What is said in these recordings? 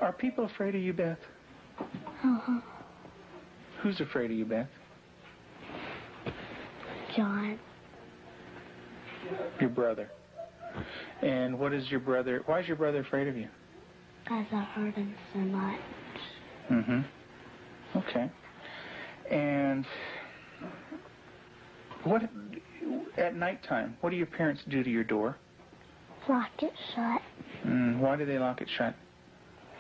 Are people afraid of you, Beth? Uh-huh. Who's afraid of you, Beth? John. Your brother. And what is your brother, why is your brother afraid of you? Because I hurt him so much. Mm-hmm. Okay. And what, at nighttime, what do your parents do to your door? Lock it shut. Why do they lock it shut?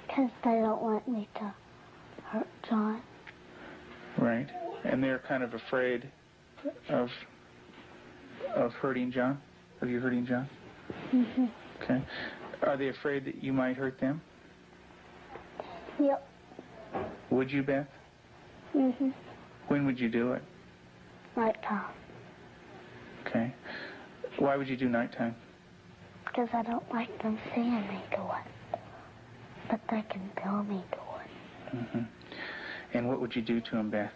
Because they don't want me to hurt John. Right. And they're kind of afraid of hurting John? Of you hurting John? Mm-hmm. Okay. Are they afraid that you might hurt them? Yep. Would you, Beth? Mm-hmm. When would you do it? Nighttime. Okay. Why would you do nighttime? Because I don't like them seeing me do it. But they can tell me do it. Mm-hmm. And what would you do to him, Beth?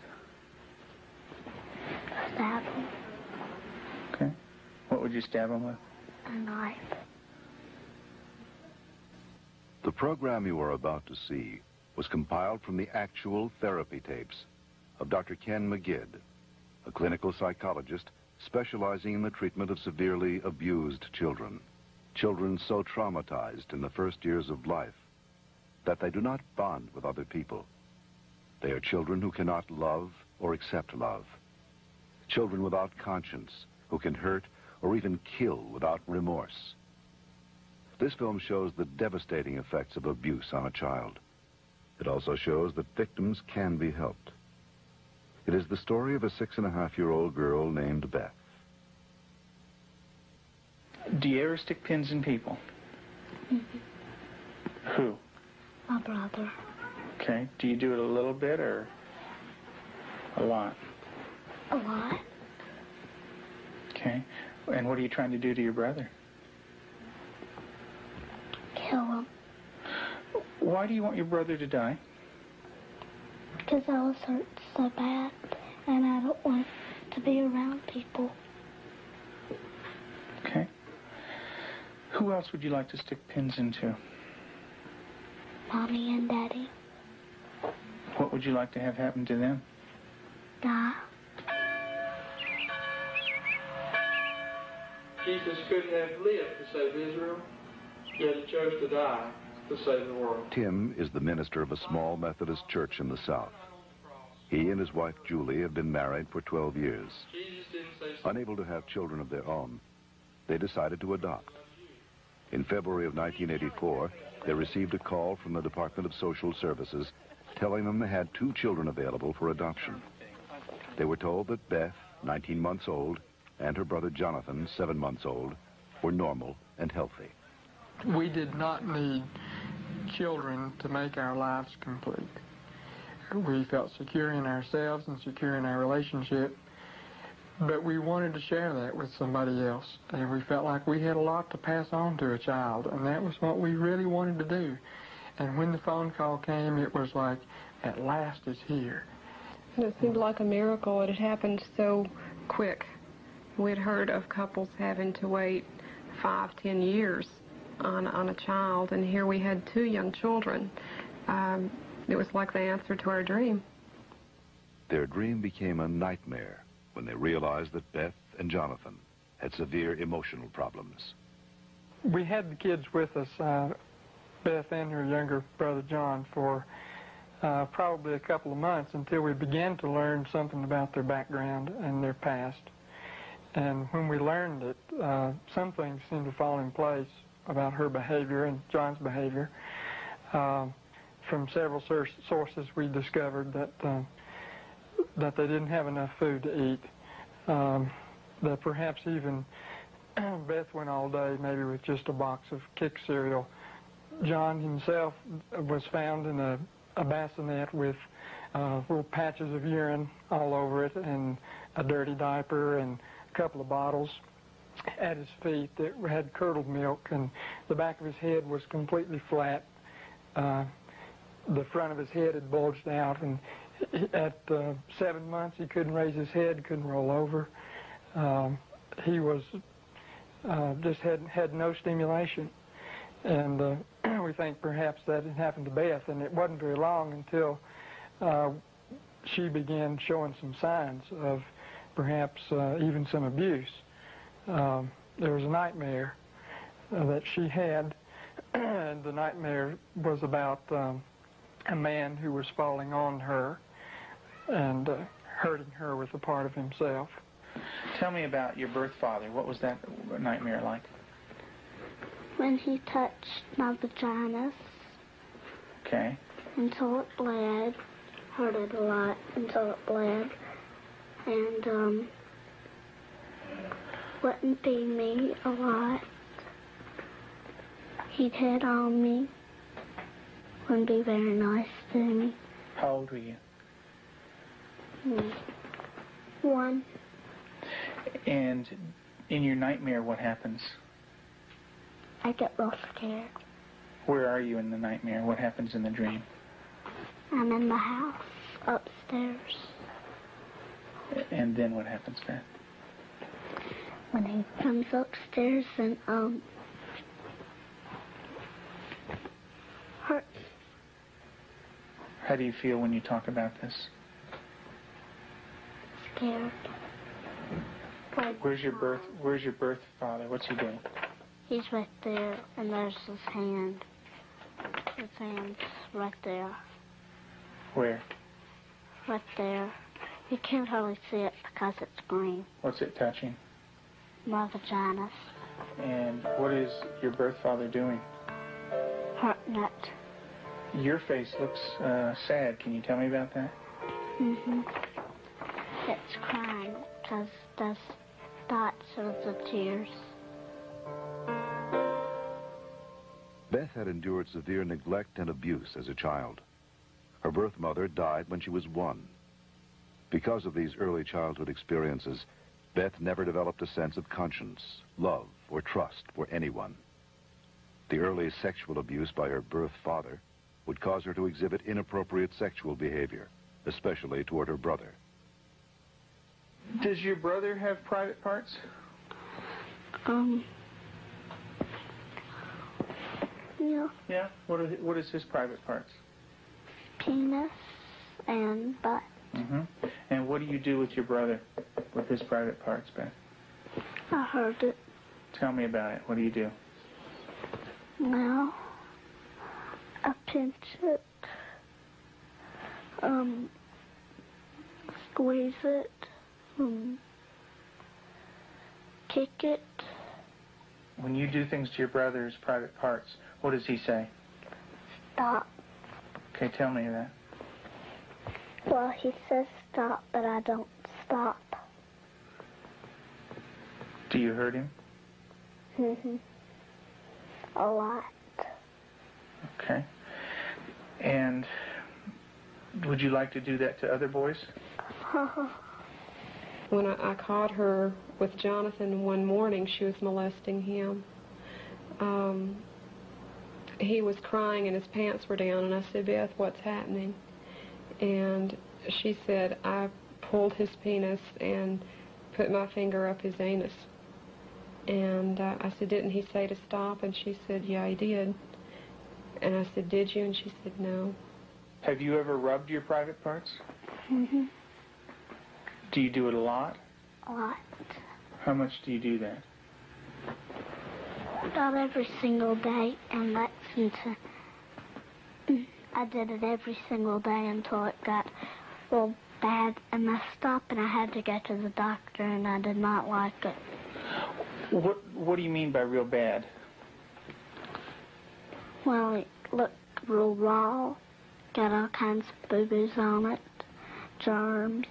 Stab him. Okay. What would you stab him with? A knife. The program you are about to see was compiled from the actual therapy tapes of Dr. Ken McGidd, a clinical psychologist specializing in the treatment of severely abused children. Children so traumatized in the first years of life that they do not bond with other people. They are children who cannot love or accept love. Children without conscience who can hurt or even kill without remorse. This film shows the devastating effects of abuse on a child. It also shows that victims can be helped. It is the story of a 6.5-year-old girl named Beth. Do you ever stick pins in people? Mm-hmm. Who? My brother. Okay. Do you do it a little bit or a lot? A lot. Okay. And what are you trying to do to your brother? Kill him. Why do you want your brother to die? Because I was hurt so bad, and I don't want to be around people. Okay. Who else would you like to stick pins into? Mommy and Daddy. What would you like to have happen to them? Die. Jesus could have lived to save Israel, yet he chose to die to save the world. Tim is the minister of a small Methodist church in the South. He and his wife Julie have been married for 12 years. Unable to have children of their own, they decided to adopt. In February of 1984, they received a call from the Department of Social Services telling them they had 2 children available for adoption. They were told that Beth, 19 months old, and her brother Jonathan, 7 months old, were normal and healthy. We did not need children to make our lives complete. We felt secure in ourselves and secure in our relationship, but we wanted to share that with somebody else, and we felt like we had a lot to pass on to a child, and that was what we really wanted to do. And when the phone call came, it was like, at last it's here. It seemed like a miracle. It had happened so quick. We'd heard of couples having to wait 5-10 years on a child, and here we had 2 young children. It was like the answer to our dream. Their dream became a nightmare when they realized that Beth and Jonathan had severe emotional problems. We had the kids with us, Beth and her younger brother John, for probably a couple of months until we began to learn something about their background and their past. And when we learned it, some things seemed to fall in place about her behavior and John's behavior. From several sources, we discovered that they didn't have enough food to eat. That perhaps even Beth went all day maybe with just a box of Kick cereal. John himself was found in a bassinet with little patches of urine all over it and a dirty diaper and a couple of bottles at his feet that had curdled milk, and the back of his head was completely flat. The front of his head had bulged out, and at 7 months he couldn't raise his head, couldn't roll over. He was just had no stimulation, and we we think perhaps that had happened to Beth, and it wasn't very long until she began showing some signs of perhaps even some abuse. There was a nightmare that she had, and the nightmare was about a man who was falling on her and hurting her with a part of himself. Tell me about your birth father. What was that nightmare like? When he touched my vagina Okay. until it bled, hurt it a lot until it bled, and wouldn't feed me a lot. He'd hit on me, wouldn't be very nice to me. How old were you? 1. And in your nightmare, what happens? I get real scared. Where are you in the nightmare? What happens in the dream? I'm in the house, upstairs. And then what happens, Beth? When he comes upstairs and, hurt. How do you feel when you talk about this? Scared. Where's your birth father? What's he doing? He's right there, and there's his hand. His hand's right there. Where? Right there. You can't hardly see it because it's green. What's it touching? My vagina. And what is your birth father doing? Hurting it. Your face looks sad. Can you tell me about that? It's crying because there's dots of the tears. Beth had endured severe neglect and abuse as a child. Her birth mother died when she was 1. Because of these early childhood experiences, Beth never developed a sense of conscience, love, or trust for anyone. The early sexual abuse by her birth father would cause her to exhibit inappropriate sexual behavior, especially toward her brother. Does your brother have private parts? Yeah. Yeah? What is his private parts? Penis and butt. And what do you do with your brother, with his private parts, Beth? I heard it. Tell me about it. What do you do? Well, I pinch it, squeeze it, kick it. When you do things to your brother's private parts, what does he say? Stop. Okay, tell me that. Well, he says stop, but I don't stop. Do you hurt him? A lot. Okay. And would you like to do that to other boys? When I caught her with Jonathan one morning, she was molesting him. He was crying and his pants were down, and I said, Beth, what's happening? And she said, I pulled his penis and put my finger up his anus. And I said, didn't he say to stop? And she said, yeah, he did. And I said, did you? And she said, no. Have you ever rubbed your private parts? Do you do it a lot? A lot. How much do you do that? Not every single day, and that's until I did it every single day until it got real bad and messed up, and I had to go to the doctor, and I did not like it. What do you mean by real bad? Well, it looked real raw, got all kinds of boo-boos on it, germs,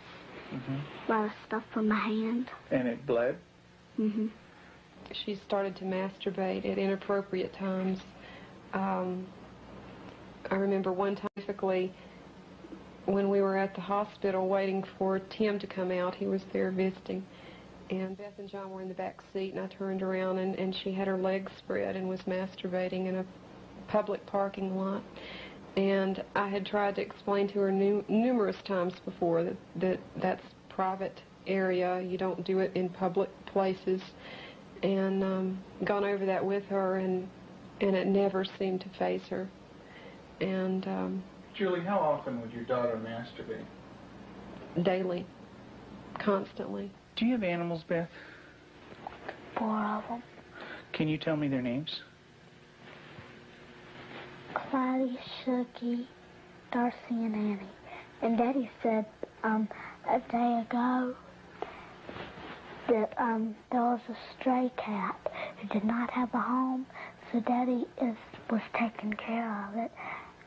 a lot of stuff from my hand. And it bled? She started to masturbate at inappropriate times. I remember one time, specifically, when we were at the hospital waiting for Tim to come out. He was there visiting. And Beth and John were in the back seat, and I turned around, and she had her legs spread and was masturbating in a public parking lot. And I had tried to explain to her numerous times before that that's private area. You don't do it in public places. And gone over that with her, and and it never seemed to faze her. And Julie, how often would your daughter masturbate? daily, constantly. Do you have animals, Beth? 4 of them. Can you tell me their names? Clyde, Shuggy, Darcy, and Annie. And Daddy said a day ago that there was a stray cat who did not have a home, so Daddy was taking care of it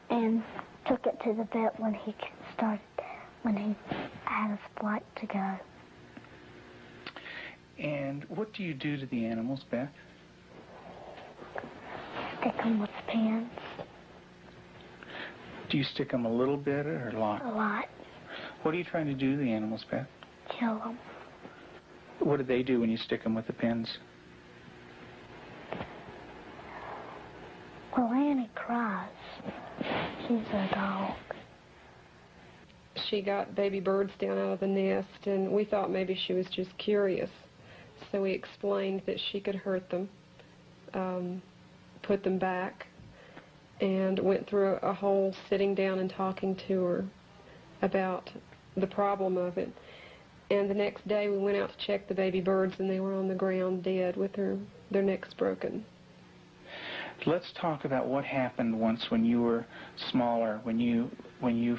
and took it to the vet when he had his flight to go. And what do you do to the animals, Beth? Stick them with pins. Do you stick them a little bit or a lot? A lot. What are you trying to do to the animals, Beth? Kill them. What do they do when you stick them with the pins? Well, Annie cries. She's a dog. She got baby birds down out of the nest, and we thought maybe she was just curious. So we explained that she could hurt them, put them back, and went through a whole sitting down and talking to her about the problem of it. And the next day we went out to check the baby birds, and they were on the ground dead with their necks broken. Let's talk about what happened once when you were smaller, when you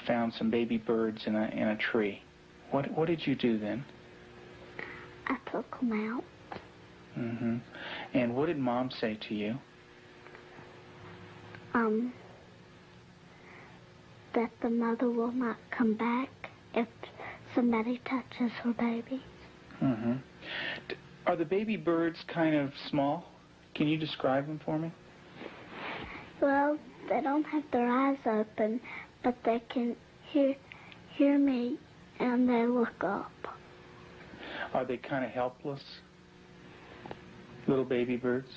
found some baby birds in a tree. What did you do then? I took them out. Mm-hmm. And what did Mom say to you? That the mother will not come back if somebody touches her baby. Mm-hmm. Are the baby birds kind of small? Can you describe them for me? Well, they don't have their eyes open, but they can hear me, and they look up. Are they kind of helpless? Little baby birds?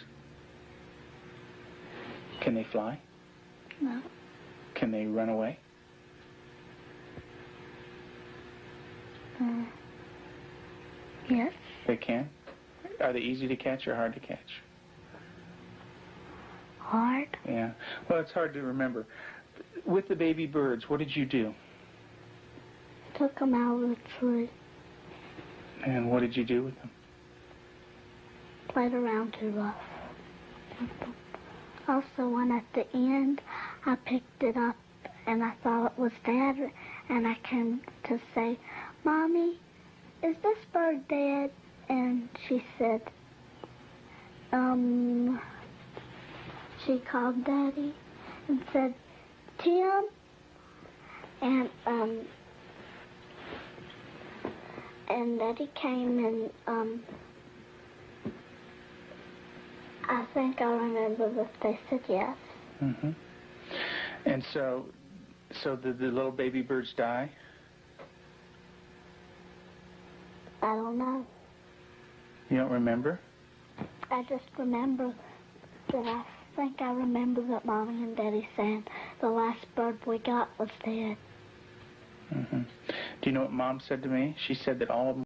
Can they fly? No. Can they run away? Yes. They can? Are they easy to catch or hard to catch? Hard. Yeah. Well, it's hard to remember. With the baby birds, what did you do? Took them out of the tree. And what did you do with them? Played around too rough. Also, when at the end, I picked it up and I thought it was Dad, and I came to say, Mommy, is this bird dead? And she said, she called Daddy and said, Tim, and Daddy came and, I think I remember that they said yes. Mm-hmm. And so did the little baby birds die? I don't know. You don't remember? I just remember that I think I remember that Mommy and Daddy said the last bird we got was dead. Mm-hmm. Do you know what Mom said to me? She said that all of them